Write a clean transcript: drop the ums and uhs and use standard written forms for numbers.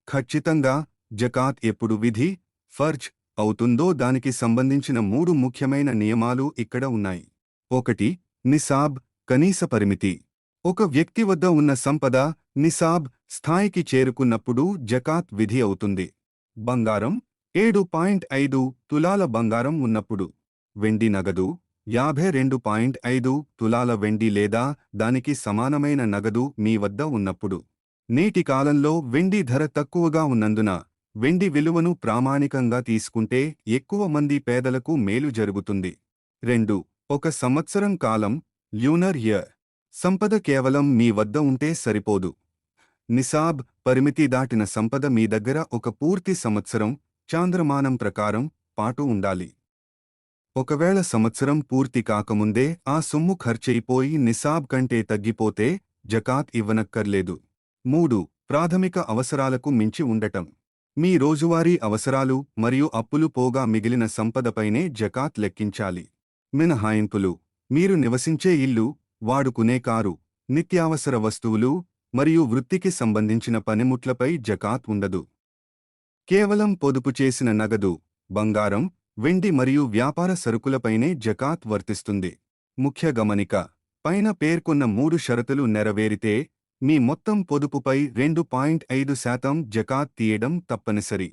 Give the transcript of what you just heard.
ఖచ్చితంగా జకాత్ ఎప్పుడు విధి ఫర్జ్ అవుతుందో దానికి సంబంధించిన 3 ముఖ్యమైన నియమాలు ఇక్కడ ఉన్నాయి. 1. నిసాబ్ కనీస పరిమితి. ఒక వ్యక్తి వద్ద ఉన్న సంపద నిసాబ్ స్థాయికి చేరుకున్నప్పుడు జకాత్ విధి అవుతుంది. బంగారం 7.5 తులాల బంగారం ఉన్నప్పుడు, వెండి నగదు 52.5 తులాల వెండి లేదా దానికి సమానమైన నగదు మీ వద్ద ఉన్నప్పుడు. నేటి కాలంలో వెండి ధర తక్కువగా ఉన్నందున వెండి విలువను ప్రామాణికంగా తీసుకుంటే ఎక్కువ మంది పేదలకు మేలు జరుగుతుంది. 2. ఒక సంవత్సరం కాలం ల్యూనర్ ఇయర్. సంపద కేవలం మీ వద్ద ఉంటే సరిపోదు. నిసాబ్ పరిమితి దాటిన సంపద మీ దగ్గర ఒక పూర్తి సంవత్సరం చాంద్రమానం ప్రకారం పాటు ఉండాలి. ఒకవేళ సంవత్సరం పూర్తి కాకముందే ఆ సొమ్ము ఖర్చయిపోయి నిసాబ్ కంటే తగ్గిపోతే జకాత్ ఇవ్వనక్కర్లేదు. 3. ప్రాథమిక అవసరాలకు మించి ఉండటం. మీ రోజువారీ అవసరాలు మరియు అప్పులు పోగా మిగిలిన సంపదపైనే జకాత్ లెక్కించాలి. మినహాయింపులు: మీరు నివసించే ఇల్లు, వాడుకునే కారు, నిత్యావసర వస్తువులు మరియు వృత్తికి సంబంధించిన పనిముట్లపై జకాత్ ఉండదు. కేవలం పొదుపు చేసిన నగదు, బంగారం, వెండి మరియు వ్యాపార సరుకులపైనే జకాత్ వర్తిస్తుంది. ముఖ్య గమనిక: పైన పేర్కొన్న 3 షరతులు నెరవేరితే మీ మొత్తం పొదుపుపై 2.5% జకాత్ తీయడం తప్పనిసరి.